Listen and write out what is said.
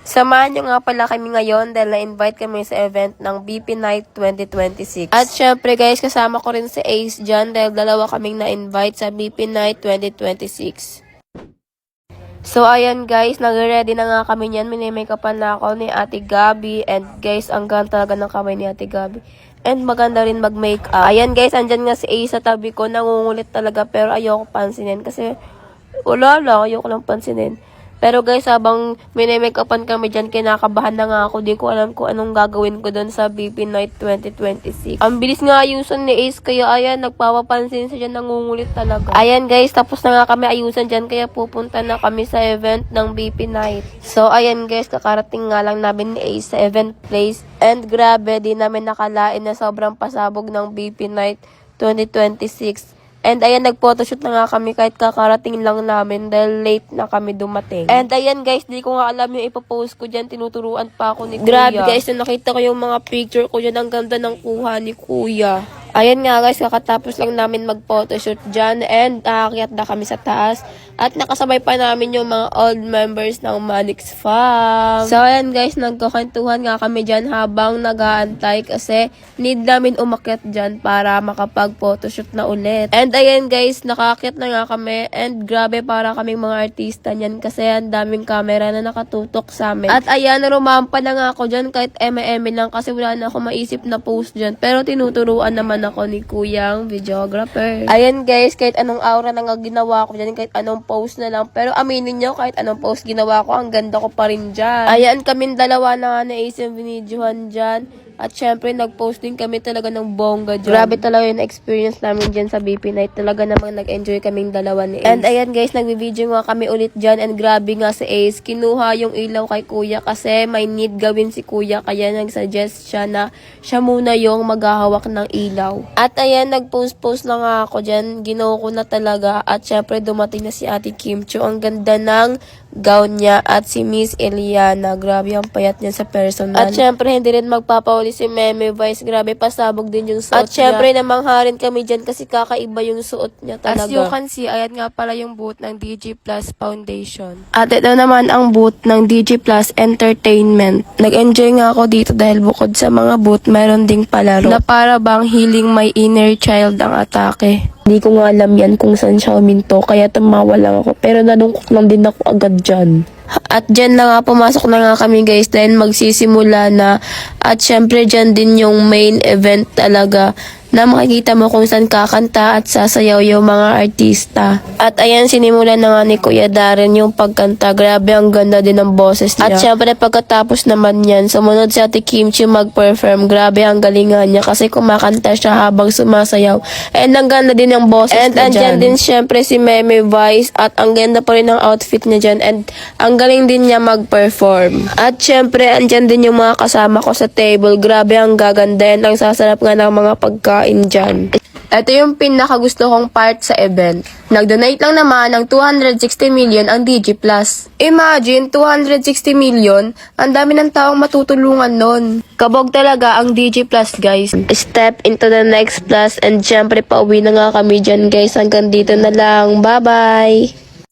Samahan nyo nga pala kami ngayon dahil na-invite kami sa event ng BP Night 2026. At syempre guys, kasama ko rin si Ace dyan dahil dalawa kaming na-invite sa BP Night 2026. So ayan guys, nag-ready na nga kami niyan. Mini-makeupan na ako ni Ate Gabi. And guys, ang ganda talaga ng kamay ni Ate Gabi. And maganda rin mag-makeup. Ayan guys, andyan nga si Ace sa tabi ko. Nangungulit talaga pero ayoko pansinin kasi wala lang, ayoko lang pansinin. Pero guys, habang mini-makeupan kami dyan, kinakabahan na nga ako. Di ko alam kung anong gagawin ko doon sa BP Night 2026. Ang bilis nga ayusan ni Ace, kaya ayan, nagpapapansin siya dyan, nangungulit talaga. Ayan guys, tapos na nga kami ayusan dyan, kaya pupunta na kami sa event ng BP Night. So ayan guys, kakarating nga lang namin ni Ace sa event place. And grabe, di namin nakalain na sobrang pasabog ng BP Night 2026. And ayan, nag-photoshoot na nga kami kahit kakarating lang namin dahil late na kami dumating. And ayan guys, di ko nga alam yung ipopost ko dyan. Tinuturuan pa ako ni Kuya. Grabe guys, na nakita ko yung mga picture ko dyan. Ang ganda ng kuha ni Kuya. Ayan nga guys, kakatapos lang namin mag-photoshoot dyan and aakyat na kami sa taas. At nakasabay pa namin yung mga old members ng Manix Fam. So ayan guys, nagkukwentuhan nga kami dyan habang nag-aantay kasi need namin umakyat dyan para makapag-photoshoot na ulit. And ayan guys, nakaakyat na nga kami and grabe para kaming mga artista niyan kasi ang daming camera na nakatutok sa amin. At ayan, rumampa na nga ako dyan kahit eme-eme lang kasi wala na ako maisip na post dyan. Pero tinuturuan naman ako ni Kuyang videographer. Ayan guys, kahit anong aura na nga ginawa ko dyan, kahit anong post na lang. Pero aminin nyo, kahit anong post ginawa ko, ang ganda ko pa rin dyan. Ayan, kaming dalawa na nga na Ace yung binidyohan dyan. At syempre, nag-post din kami talaga ng bongga dyan. Grabe talaga yung experience namin dyan sa BP Night. Talaga namang nag-enjoy kaming dalawa ni Ace. And ayan guys, nag-video nga kami ulit dyan. And grabe nga si Ace, kinuha yung ilaw kay Kuya kasi may need gawin si Kuya. Kaya nag-suggest siya na siya muna yung maghahawak ng ilaw. At ayan, nag-post-post lang nga ako dyan. Ginawa ko na talaga. At syempre, dumating na si Ate Kim Cho. Ang ganda ng gown niya. At si Miss Eliana. Grabe ang payat niya sa personal. At syempre, hindi rin magpapauli si Meme Vice. Grabe, pasabog din yung suot niya. At syempre, namangharin kami dyan kasi kakaiba yung suot niya talaga. As you can see, ayan nga pala yung booth ng DG Plus Foundation. At ito naman ang booth ng DG Plus Entertainment. Nag-enjoy nga ako dito dahil bukod sa mga booth, meron ding palaro na para bang healing my inner child ang atake. Hindi ko nga alam yan kung saan siya huminto, kaya tumawa lang ako. Pero nalungkot lang din ako agad dyan. At dyan na nga, pumasok na nga kami guys dahil magsisimula na. At syempre dyan din yung main event talaga na makikita mo kung saan kakanta at sasayaw yung mga artista. At ayan, sinimulan na nga ni Kuya Darren yung pagkanta. Grabe, ang ganda din ng boses niya. At syempre pagkatapos naman yan, sumunod si Ate Kim Chiu mag-perform. Grabe, ang galingan niya kasi kumakanta siya habang sumasayaw. And ang ganda din ng boses niya dyan. And andyan din syempre si Meme Vice at ang ganda pa rin ng outfit niya dyan. And ang galing din niya mag-perform. At syempre, andyan din yung mga kasama ko sa table. Grabe, ang gaganda yan. Ang sasarap nga ng mga pagkain dyan. Ito yung pinakagusto kong part sa event. Nag-donate lang naman ng 260 million ang DG Plus. Imagine, 260 million, ang dami ng taong matutulungan nun. Kabog talaga ang DG Plus, guys. Step into the next plus and syempre pauwi na nga kami dyan, guys. Hanggang dito na lang. Bye-bye!